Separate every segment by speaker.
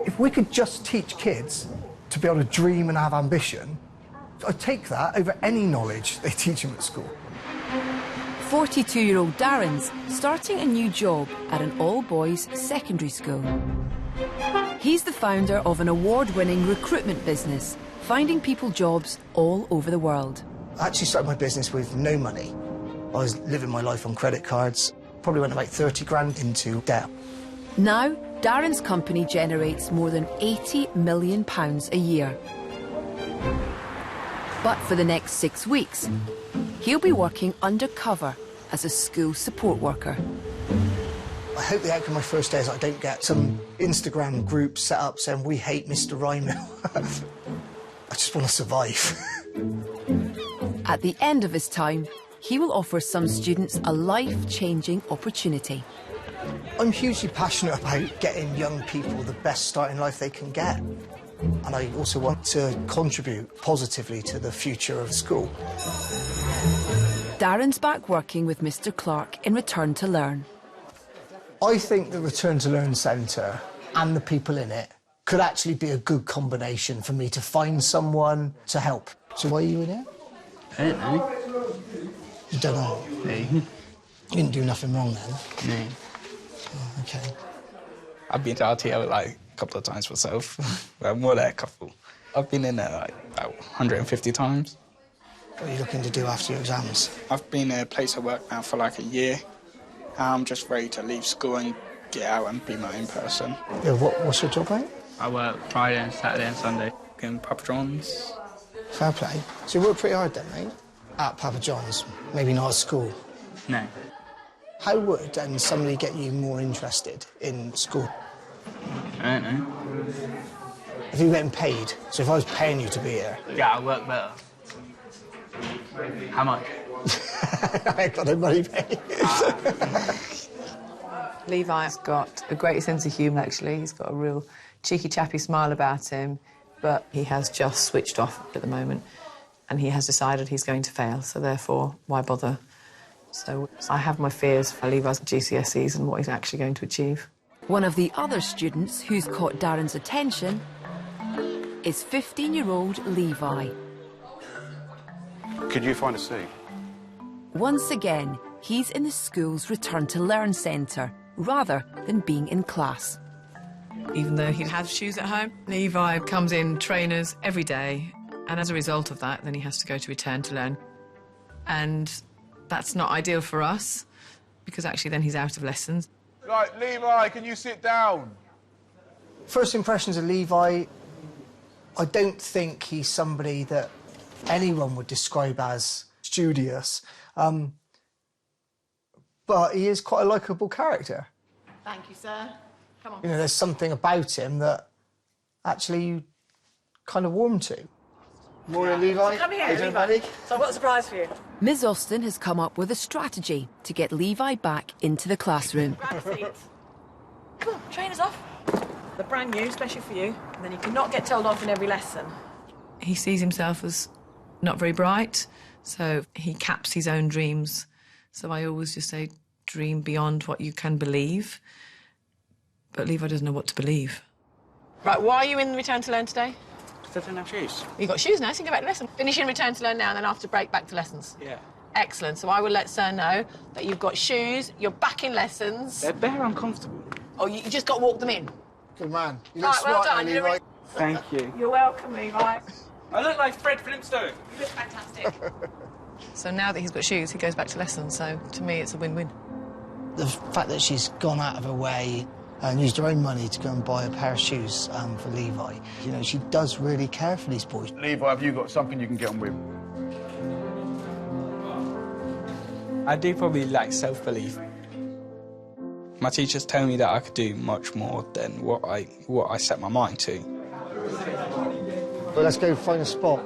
Speaker 1: If we could just teach kids to be able to dream and have ambition, I'd take that over any knowledge they teach them at school.
Speaker 2: 42-year-old Darren's starting a new job at an all-boys secondary school. He's the founder of an award-winning recruitment business, finding people jobs all over the world.
Speaker 1: I actually started my business with no money. I was living my life on credit cards, probably went about 30 grand into debt.
Speaker 2: Now, Darren's company generates more than £80 million a year. But for the next 6 weeks, he'll be working undercover as a school support worker.
Speaker 1: I hope the outcome of my first day is I don't get some Instagram group set up saying, "We hate Mr. Rymill." I just want to survive.
Speaker 2: At the end of his time, he will offer some students a life-changing opportunity.
Speaker 1: I'm hugely passionate about getting young people the best start in life they can get. And I also want to contribute positively to the future of school.
Speaker 2: Darren's back working with Mr. Clark in Return to Learn.
Speaker 1: I think the Return to Learn Centre and the people in it could actually be a good combination for me to find someone to help. So why are you in here?
Speaker 3: I don't know.
Speaker 1: You don't know?
Speaker 3: No.
Speaker 1: You didn't do nothing wrong then?
Speaker 3: No.
Speaker 1: Oh, OK.
Speaker 4: I've been to RTL like a couple of times myself. Well, more than a couple. I've been in there like about 150 times.
Speaker 1: What are you looking to do after your exams?
Speaker 4: I've been in a place of work now for like a year. I'm just ready to leave school and get out and be my own person.
Speaker 1: Yeah, what's your job, mate?
Speaker 3: I work Friday and Saturday and Sunday in Papa John's.
Speaker 1: Fair play. So you work pretty hard then, mate? At Papa John's, maybe not at school.
Speaker 3: No.
Speaker 1: How would somebody get you more interested in school?
Speaker 3: I don't know.
Speaker 1: If you were getting paid, so if I was paying you to be here...
Speaker 3: Yeah, I work better. How much?
Speaker 1: I ain't got no money, mate.
Speaker 5: Levi's got a great sense of humour, actually. He's got a real cheeky, chappy smile about him, but he has just switched off at the moment, and he has decided he's going to fail, so therefore, why bother? So I have my fears for Levi's GCSEs and what he's actually going to achieve.
Speaker 2: One of the other students who's caught Darren's attention is 15-year-old Levi.
Speaker 6: Could you find a seat?
Speaker 2: Once again, he's in the school's Return to Learn centre, rather than being in class.
Speaker 5: Even though he has shoes at home, Levi comes in trainers every day, and as a result of that, then he has to go to Return to Learn. And that's not ideal for us, because actually then he's out of lessons.
Speaker 6: Right, Levi, can you sit down?
Speaker 1: First impressions of Levi, I don't think he's somebody that anyone would describe as studious, but he is quite a likeable character.
Speaker 5: Thank you, sir. Come on.
Speaker 1: You know, there's something about him that actually you kind of warm to. Morning, Levi.
Speaker 5: Come here,
Speaker 1: How you doing,
Speaker 5: Levi.
Speaker 1: buddy?
Speaker 5: So I've got a surprise for you.
Speaker 2: Ms. Austin has come up with a strategy to get Levi back into the classroom.
Speaker 5: Grab a seat. Come on, trainers off. They're brand new, especially for you. And then you cannot get told off in every lesson. He sees himself as not very bright, so he caps his own dreams. So I always just say, dream beyond what you can believe. But Levi doesn't know what to believe. Right, why are you in Return to Learn today?
Speaker 4: I don't have shoes.
Speaker 5: You've got shoes now, so you can go back to lesson. Finish in Return to Learn now, and then after break, back to lessons.
Speaker 4: Yeah.
Speaker 5: Excellent. So I will let Sir know that you've got shoes, you're back in lessons.
Speaker 4: They're bare uncomfortable.
Speaker 5: Oh, you just got to walk them in.
Speaker 1: Good man. You
Speaker 5: Right,
Speaker 1: look
Speaker 5: well
Speaker 1: smart
Speaker 5: done.
Speaker 1: now, Levi.
Speaker 4: Thank you.
Speaker 5: You're welcome, Levi.
Speaker 4: I look like Fred Flintstone.
Speaker 5: You look fantastic. So now that he's got shoes, he goes back to lessons, so to me it's a win-win.
Speaker 1: The fact that she's gone out of her way and used her own money to go and buy a pair of shoes for Levi, you know, she does really care for these boys.
Speaker 6: Levi, have you got something you can get on with?
Speaker 4: I do probably lack self-belief. My teachers tell me that I could do much more than what I set my mind to.
Speaker 1: Well, let's go find a spot.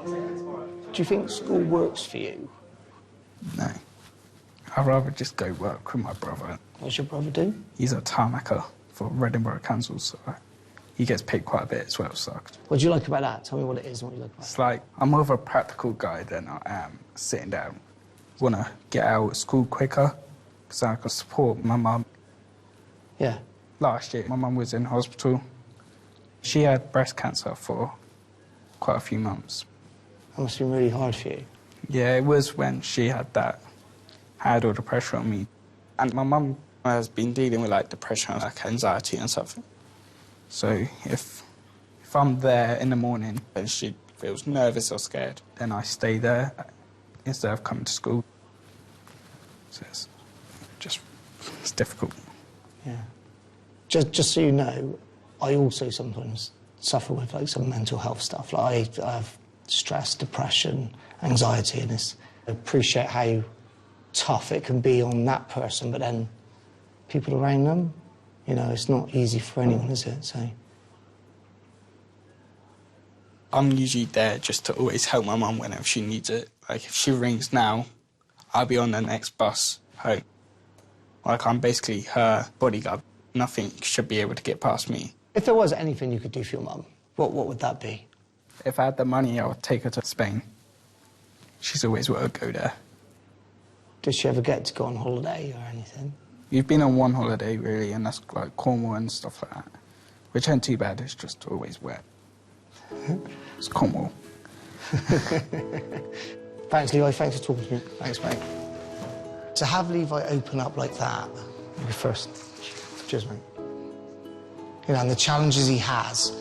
Speaker 1: Do you think school works for you?
Speaker 4: No. I'd rather just go work with my brother.
Speaker 1: What's your brother do?
Speaker 4: He's a tarmacker for Reading Borough Council, so he gets paid quite a bit as well, so
Speaker 1: What do you like about that? Tell me what it is and what you like about it.
Speaker 4: it's like I'm more of a practical guy than I am sitting down. Want to get out of school quicker so I can support my mum.
Speaker 1: Yeah.
Speaker 4: Last year, my mum was in hospital She had breast cancer for quite a few months.
Speaker 1: That must have been really hard for you.
Speaker 4: Yeah, it was when she had that, had all the pressure on me. And my mum has been dealing with, like, depression, like, anxiety and stuff. So if I'm there in the morning and she feels nervous or scared, then I stay there instead of coming to school. So it's difficult.
Speaker 1: Yeah. Just so you know, I also sometimes suffer with, like, some mental health stuff. Like, I have stress, depression, anxiety, and I appreciate how tough it can be on that person, but then people around them, you know, it's not easy for anyone, is it? So
Speaker 4: I'm usually there just to always help my mum whenever she needs it. Like, if she rings now, I'll be on the next bus home. Like, I'm basically her bodyguard. Nothing should be able to get past me.
Speaker 1: if there was anything you could do for your mum, what would that be?
Speaker 4: If I had the money, I would take her to Spain. She's always wanted to go there.
Speaker 1: Did she ever get to go on holiday or anything?
Speaker 4: We've been on one holiday, really, and that's like Cornwall and stuff like that. Which ain't too bad, it's just always wet. It's Cornwall.
Speaker 1: Thanks, Levi. Thanks for talking to me. Thanks, mate. To have Levi open up like that, you first. Cheers, mate. You know, and the challenges he has,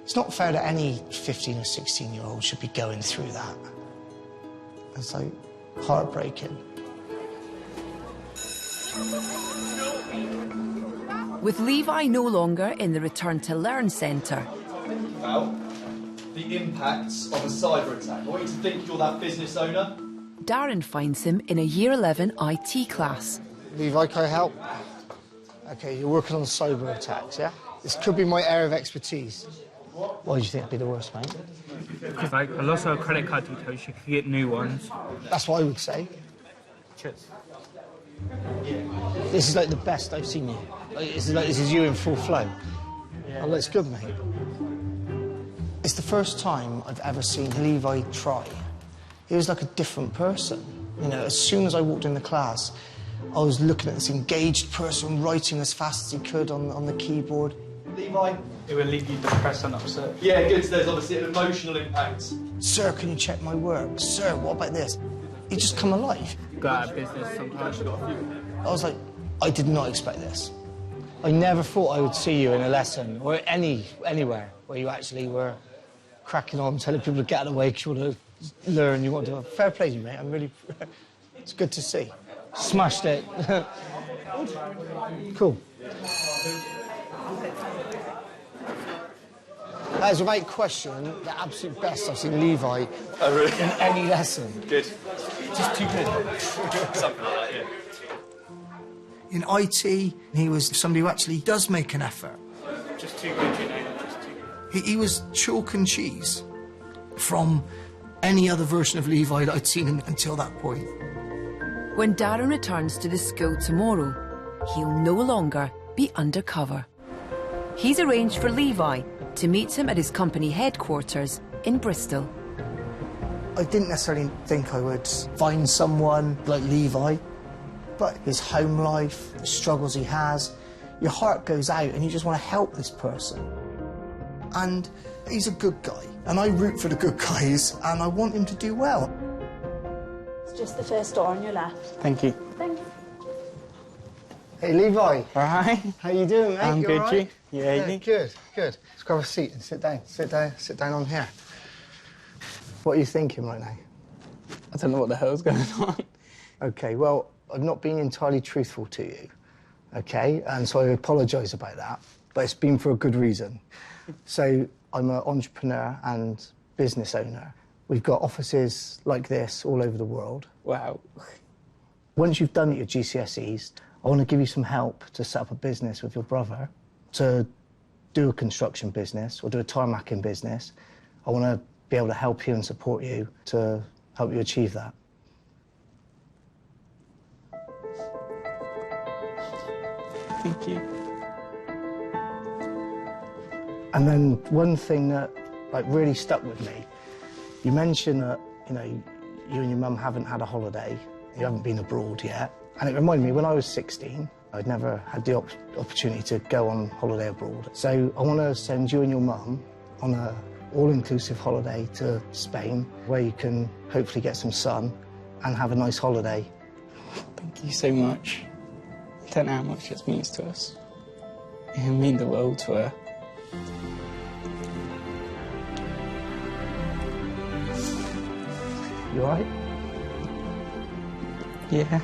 Speaker 1: it's not fair that any 15 or 16-year-old should be going through that. It's like heartbreaking.
Speaker 2: With Levi no longer in the Return to Learn centre.
Speaker 7: About the impacts of a cyber attack. I want you to think you're that business owner.
Speaker 2: Darren finds him in a Year 11 IT class.
Speaker 1: Levi, can I help? OK, you're working on cyber attacks, yeah? This could be my area of expertise. Why do you think it'd be the worst, mate?
Speaker 3: Because like, I lost her credit card details, she could get new ones.
Speaker 1: That's what I would say.
Speaker 3: Cheers.
Speaker 1: This is like the best I've seen you. This is you in full flow. Yeah. Oh, that's good, mate. It's the first time I've ever seen Levi try. He was like a different person. You know, as soon as I walked in the class, I was looking at this engaged person writing as fast as he could on the keyboard.
Speaker 7: Levi?
Speaker 4: It will leave you depressed and upset.
Speaker 7: Yeah, good. So there's obviously an emotional impact.
Speaker 1: Sir, can you check my work? Sir, what about this? He just come alive.
Speaker 3: Got a business sometimes.
Speaker 1: I was like, I did not expect this. I never thought I would see you in a lesson or anywhere where you actually were cracking on, telling people to get out of the way because you want to learn, you want to... Fair play to you, mate. I'm really... It's good to see. Smashed it. Cool. That is, without question, the absolute best I've seen Levi in any lesson.
Speaker 7: Good. Just too good. Something like that, yeah.
Speaker 1: In IT, he was somebody who actually does make an effort.
Speaker 3: Just too good, you know. Just too good.
Speaker 1: He was chalk and cheese from any other version of Levi that I'd seen until that point.
Speaker 2: When Darren returns to the school tomorrow, he'll no longer be undercover. He's arranged for Levi to meet him at his company headquarters in Bristol.
Speaker 1: I didn't necessarily think I would find someone like Levi, but his home life, the struggles he has, your heart goes out and you just want to help this person. And he's a good guy, and I root for the good guys, and I want him to do well.
Speaker 8: It's just the first door on your left.
Speaker 4: Thank you.
Speaker 8: Thanks.
Speaker 1: Hey, Levi.
Speaker 4: All right.
Speaker 1: How you doing, mate?
Speaker 4: I'm
Speaker 1: You
Speaker 4: good,
Speaker 1: all right?
Speaker 4: you? Yeah, you?
Speaker 1: Good, good. Let's grab a seat and sit down. Sit down on here. What are you thinking right now?
Speaker 4: I don't know what the hell's going on.
Speaker 1: OK, well, I've not been entirely truthful to you, OK? And so I apologise about that, but it's been for a good reason. So I'm an entrepreneur and business owner. We've got offices like this all over the world.
Speaker 4: Wow.
Speaker 1: Once you've done your GCSEs, I want to give you some help to set up a business with your brother, to do a construction business or do a tarmacking business. I want to be able to help you and support you to help you achieve that.
Speaker 4: Thank you.
Speaker 1: And then one thing that really stuck with me, you mentioned that, you know, you and your mum haven't had a holiday, you haven't been abroad yet. And it reminded me, when I was 16, I'd never had the opportunity to go on holiday abroad. So I want to send you and your mum on a all-inclusive holiday to Spain, where you can hopefully get some sun and have a nice holiday.
Speaker 4: Thank you so much. I don't know how much it means to us. It means the world to her.
Speaker 1: You all right?
Speaker 4: Yeah.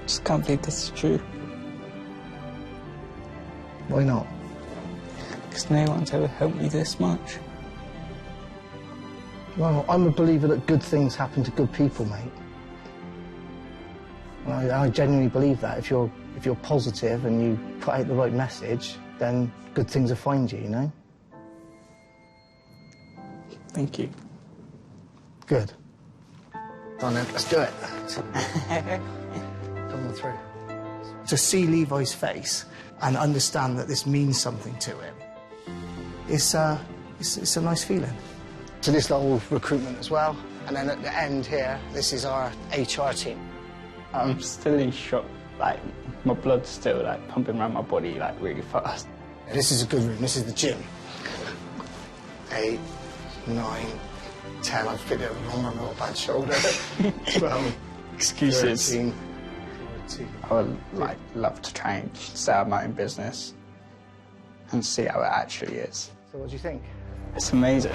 Speaker 4: Just can't believe this is true.
Speaker 1: Why not?
Speaker 4: Because no one's ever helped me this much.
Speaker 1: Well, I'm a believer that good things happen to good people, mate. And I genuinely believe that. If you're positive and you put out the right message, then good things will find you, you know?
Speaker 4: Thank you.
Speaker 1: Good. Done it. Let's do it. Come on through. To see Levi's face and understand that this means something to him, it's a nice feeling. So this little recruitment as well, and then at the end here, this is our HR team.
Speaker 4: I'm still in shock. Like, my blood's still, like, pumping around my body, like, really fast.
Speaker 1: This is a good room. This is the gym. 8, 9, 10. I've picked it up wrong. I've got a bad shoulder. 12.
Speaker 4: Excuses.
Speaker 1: 13, 14.
Speaker 4: I would, like, love to try and set up my own business and see how it actually is.
Speaker 1: So what do you think?
Speaker 4: It's amazing.